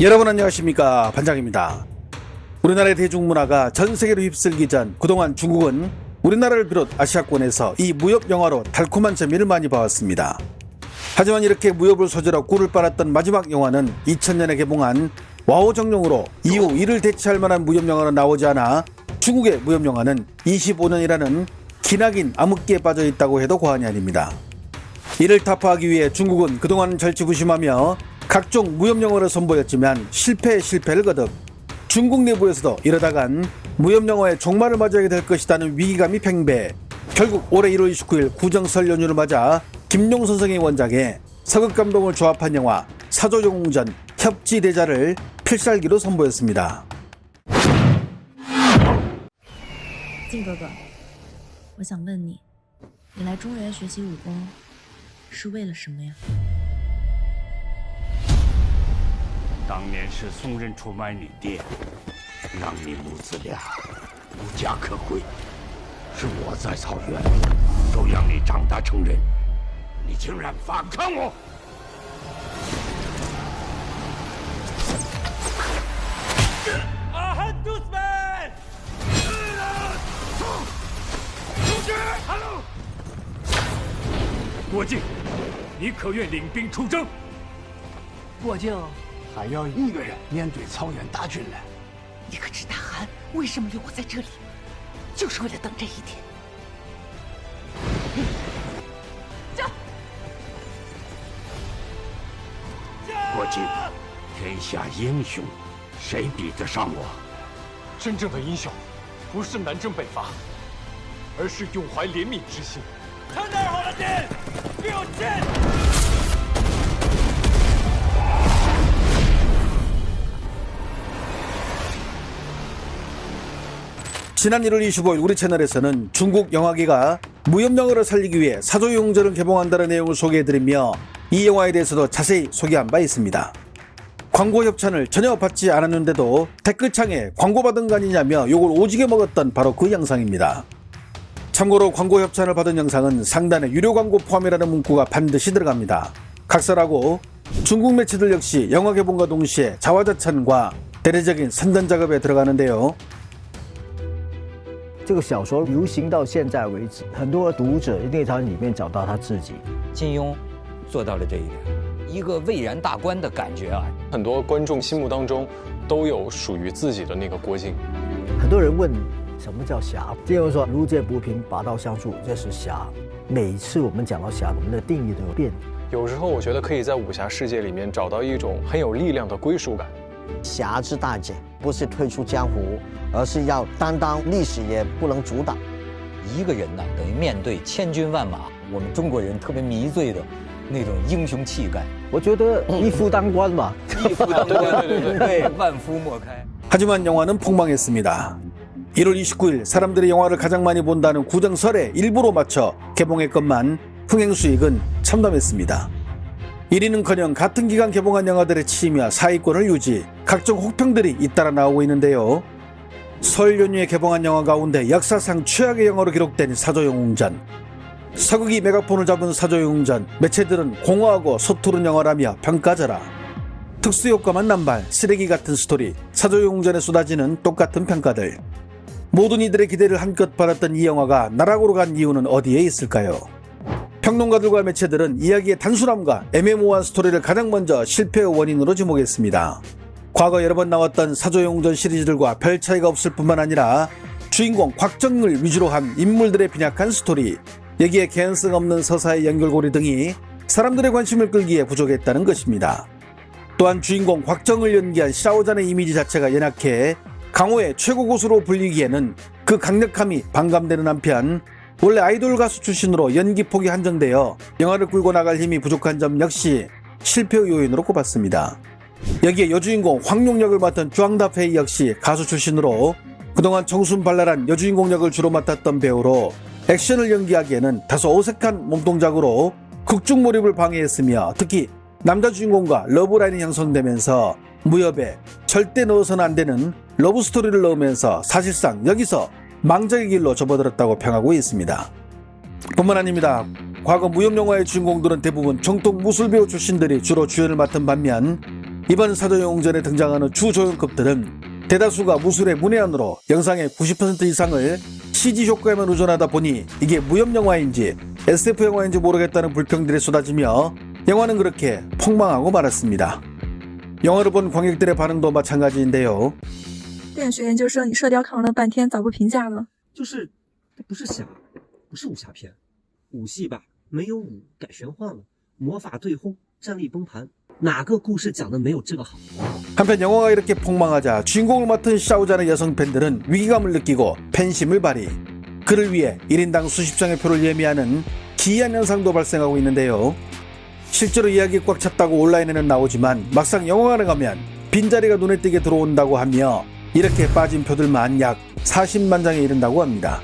여러분 안녕하십니까, 반장입니다. 우리나라의 대중문화가 전 세계로 휩쓸기 전 그동안 중국은 우리나라를 비롯 아시아권에서 이 무협 영화로 달콤한 재미를 많이 봐왔습니다. 하지만 이렇게 무협을 소재로 꿀을 빨았던 마지막 영화는 2000년에 개봉한 와우 정룡으로 이후 이를 대체할 만한 무협 영화는 나오지 않아 중국의 무협 영화는 25년이라는 기나긴 암흑기에 빠져 있다고 해도 과언이 아닙니다. 이를 타파하기 위해 중국은 그동안 절치부심하며 각종 무협 영화를 선보였지만 실패에 실패를 거듭 중국 내부에서도 이러다간 무협 영화의 종말을 맞이하게 될 것이라는 위기감이 팽배. 결국 올해 1월 29일 구정설 연휴를 맞아 김용 선생의 원작에 서극 감독을 조합한 영화 사조영웅전 협지대자를 필살기로 선보였습니다. 靖哥哥，我想问你，你来中原学习武功是为了什么呀？ 当年是宋任出卖你爹，让你母子俩无家可归，是我在草原收养你长大成人，你竟然反抗我！阿汉杜斯曼，出去！哈喽，郭靖，你可愿领兵出征？郭靖还要一个人面对草原大军呢。你可知大汗为什么留我在这里？就是为了等这一天。走！郭靖，天下英雄，谁比得上我？真正的英雄，不是南征北伐，而是永怀怜悯之心。看那儿好了，剑，给我剑！ 지난 1월 25일 우리 채널에서는 중국 영화계가 무협 영화를 살리기 위해 사조영웅전을 개봉한다는 내용을 소개해드리며 이 영화에 대해서도 자세히 소개한 바 있습니다. 광고 협찬을 전혀 받지 않았는데도 댓글창에 광고 받은 거 아니냐며 욕을 오지게 먹었던 바로 그 영상입니다. 참고로 광고 협찬을 받은 영상은 상단에 유료 광고 포함이라는 문구가 반드시 들어갑니다. 각설하고 중국 매체들 역시 영화 개봉과 동시에 자화자찬과 대대적인 선전 작업에 들어가는데요. 这个小说流行到现在为止，很多读者一定在里面找到他自己。金庸做到了这一点，一个蔚然大观的感觉啊！很多观众心目当中都有属于自己的那个郭靖。很多人问什么叫侠，金庸说路见不平拔刀相助，这是侠。每一次我们讲到侠，我们的定义都有变。有时候我觉得可以在武侠世界里面找到一种很有力量的归属感。侠之大姐不是退出江湖，而是要担当历史也不能阻挡。一个人呢，等于面对千军万马，我们中国人特别迷醉的那种英雄气概。我觉得一夫当关吧，一夫当关，对，万夫莫开。 하지만 영화는 폭망했습니다. 1월 29일 사람들이 영화를 가장 많이 본다는 구정설에 일부러 맞춰 개봉했건만 흥행 수익은 참담했습니다. 1위는커녕 같은 기간 개봉한 영화들의 치이며 사위권을 유지, 각종 혹평들이 잇따라 나오고 있는데요. 설 연휴에 개봉한 영화 가운데 역사상 최악의 영화로 기록된 사조영웅전. 서극이 메가폰을 잡은 사조영웅전, 매체들은 공허하고 서투른 영화라며 평가절하. 특수효과만 남발, 쓰레기 같은 스토리, 사조영웅전에 쏟아지는 똑같은 평가들. 모든 이들의 기대를 한껏 받았던 이 영화가 나락으로 간 이유는 어디에 있을까요? 평론가들과 매체들은 이야기의 단순함과 애매모호한 스토리를 가장 먼저 실패의 원인으로 지목했습니다. 과거 여러 번 나왔던 사조영웅전 시리즈들과 별 차이가 없을 뿐만 아니라 주인공 곽정을 위주로 한 인물들의 빈약한 스토리, 여기에 개연성 없는 서사의 연결고리 등이 사람들의 관심을 끌기에 부족했다는 것입니다. 또한 주인공 곽정을 연기한 샤오잔의 이미지 자체가 연약해 강호의 최고 고수로 불리기에는 그 강력함이 반감되는 한편 원래 아이돌 가수 출신으로 연기 폭이 한정되어 영화를 끌고 나갈 힘이 부족한 점 역시 실패의 요인으로 꼽았습니다. 여기에 여주인공 황룡 역을 맡은 쭈앙다페이 역시 가수 출신으로 그동안 청순발랄한 여주인공 역을 주로 맡았던 배우로 액션을 연기하기에는 다소 어색한 몸동작으로 극중 몰입을 방해했으며 특히 남자 주인공과 러브라인이 형성되면서 무협에 절대 넣어서는 안 되는 러브스토리를 넣으면서 사실상 여기서 망작의 길로 접어들었다고 평하고 있습니다. 뿐만 아닙니다. 과거 무협영화의 주인공들은 대부분 정통 무술배우 출신들이 주로 주연을 맡은 반면 이번 사조영웅전에 등장하는 주조연급들은 대다수가 무술의 문외한으로 영상의 90% 이상을 CG 효과에만 의존하다 보니 이게 무협영화인지 SF 영화인지 모르겠다는 불평들이 쏟아지며 영화는 그렇게 폭망하고 말았습니다. 영화를 본 관객들의 반응도 마찬가지인데요. 电影学院就说你射雕看完了半天，咋不评价了？就是它不是侠，不是武侠片，武戏吧没有武，改玄幻了，魔法对轰，战力崩盘，哪个故事讲的没有这个好？ 한편 영화가 이렇게 폭망하자 주인공을 맡은 샤오자의 여성 팬들은 위기감을 느끼고 팬심을 발휘. 그를 위해 1인당 수십 장의 표를 예매하는 기이한 현상도 발생하고 있는데요. 실제로 이야기 꽉 찼다고 온라인에는 나오지만 막상 영화관에 가면 빈자리가 눈에 띄게 들어온다고 하며 이렇게 빠진 표들만 약 40만 장에 이른다고 합니다.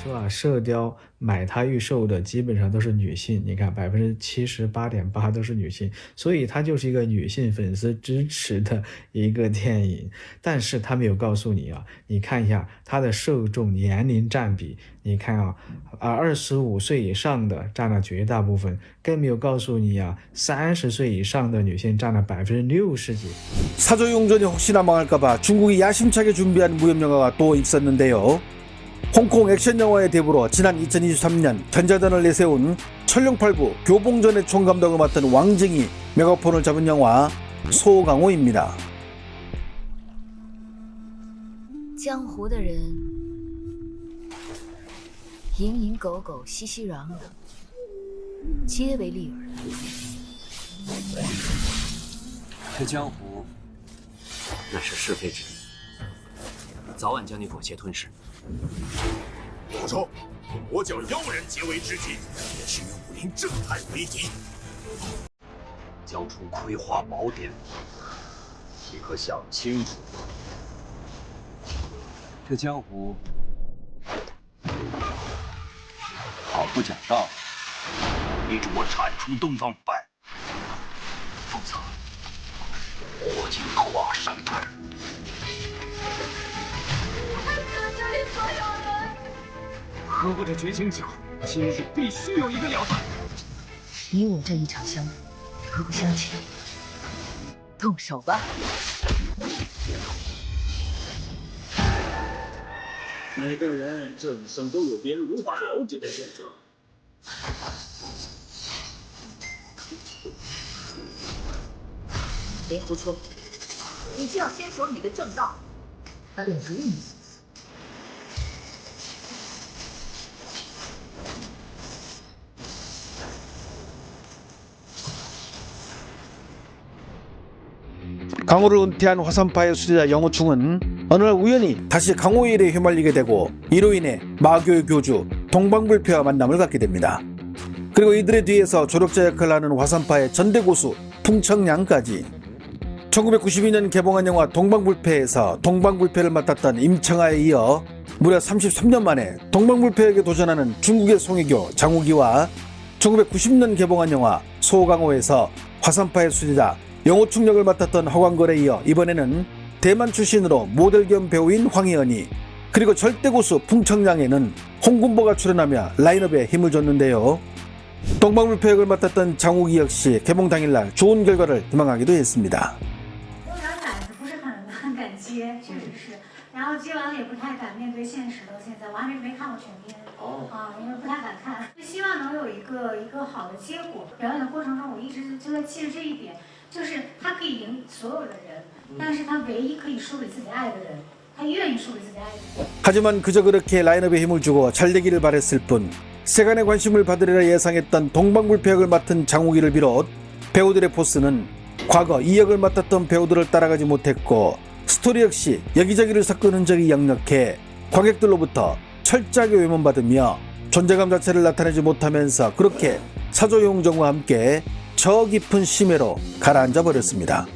说啊，射雕买它预售的基本上都是女性，你看78.8%都是女性，所以它就是一个女性粉丝支持的一个电影。但是它没有告诉你啊，你看一下它的受众年龄占比，你看啊，25岁以上的占了绝大部分，更没有告诉你啊，30岁以上的女性占了60%几。 사조용전이 혹시나 망할까봐 중국이 야심차게 준비한 무협영화가 또 있었는데요. 홍콩 액션 영화의 대부로 지난 2023년 견자단을 내세운 천룡팔부 교봉전의 총감독을 맡은 왕징이 메가폰을 잡은 영화 소강호입니다. 江湖的人蝇营狗苟，熙熙攘攘，皆为利而来。这江湖那是是非之地，早晚将你裹挟吞噬。 住手！我教妖人结为知己，也是与武林正派为敌。交出葵花宝典，你可想清楚？这江湖好不讲道理，逼着我铲除东方不败，否则活进华山派。 喝过这绝情酒，今日必须有一个了断。你我这一场相逢，何不相欠？动手吧！每个人这一生都有别人无法了解的选择。别胡说，你就要坚守你的正道，他便如你所赐。 강호를 은퇴한 화산파의 수제자 영호충은 어느 날 우연히 다시 강호의 일에 휘말리게 되고 이로 인해 마교의 교주 동방불패와 만남을 갖게 됩니다. 그리고 이들의 뒤에서 조력자 역할을 하는 화산파의 전대고수 풍청량까지. 1992년 개봉한 영화 동방불패에서 동방불패를 맡았던 임청아에 이어 무려 33년 만에 동방불패에게 도전하는 중국의 송혜교 장우기와 1990년 개봉한 영화 소강호에서 화산파의 수제자 영호충 역을 맡았던 허광걸에 이어 이번에는 대만 출신으로 모델 겸 배우인 황희연이, 그리고 절대고수 풍청량에는 홍군보가 출연하며 라인업에 힘을 줬는데요. 동방불패 역을 맡았던 장우기 역시 개봉 당일날 좋은 결과를 희망하기도 했습니다. 然后接完了也不太敢面对现实了，现在我还没看过全片因为不太敢看，希望能有一个好的结果。表演的过程中，我一直就在记着这一点，就是他可以赢所有的人，但是他唯一可以输给自己爱的人，他愿意输给自己爱的人。 하지만 그저 그렇게 라인업에 힘을 주고 잘 되기를 바랬을 뿐 세간의 관심을 받으리라 예상했던 동방불패 역을 맡은 장우기를 비롯 배우들의 포스는 과거 이 역을 맡았던 배우들을 따라가지 못했고, 스토리 역시 여기저기를 섞은 흔적이 역력해 관객들로부터 철저하게 외면받으며 존재감 자체를 나타내지 못하면서 그렇게 사조용정과 함께 저 깊은 심해로 가라앉아 버렸습니다.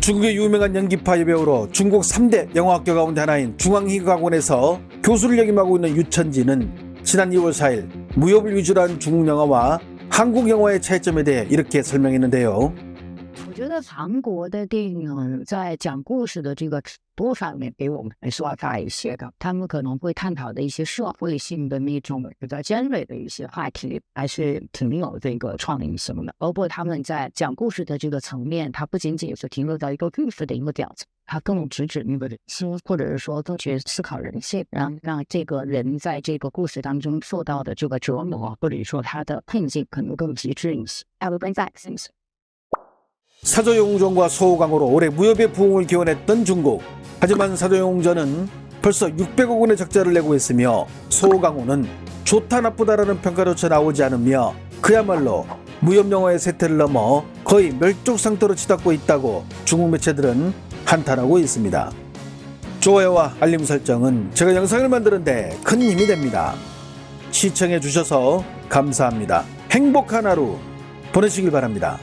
중국의 유명한 연기파 여배우로 중국 3대 영화학교 가운데 하나인 중앙희극학원에서 교수를 역임하고 있는 유천지는 지난 2월 4일 무협을 위주로 한 중국 영화와 한국 영화의 차이점에 대해 이렇게 설명했는데요. 我觉觉得韩国的电影在讲故事的这个尺度上面比我们还是要大一些的，他们可能会探讨的一些社会性的那种比较尖锐的一些话题，还是挺有这个创意性的。包括他们在讲故事的这个层面，它不仅仅是停留在一个故事的一个表层，它更直指那个人心，或者是说更去思考人性，让这个人在这个故事当中受到的这个折磨，或者说他的困境可能更极致一些。I will bring back things. 사조용전과 소호강으로 올해 무협의 부흥을 기원했던 중국. 하지만 사조용전은 벌써 600억 원의 적자를 내고 있으며 소호강호는 좋다 나쁘다라는 평가조차 나오지 않으며 그야말로 무협영화의 세태를 넘어 거의 멸족상태로 치닫고 있다고 중국 매체들은 한탄하고 있습니다. 좋아요와 알림 설정은 제가 영상을 만드는 데 큰 힘이 됩니다. 시청해 주셔서 감사합니다. 행복한 하루 보내시길 바랍니다.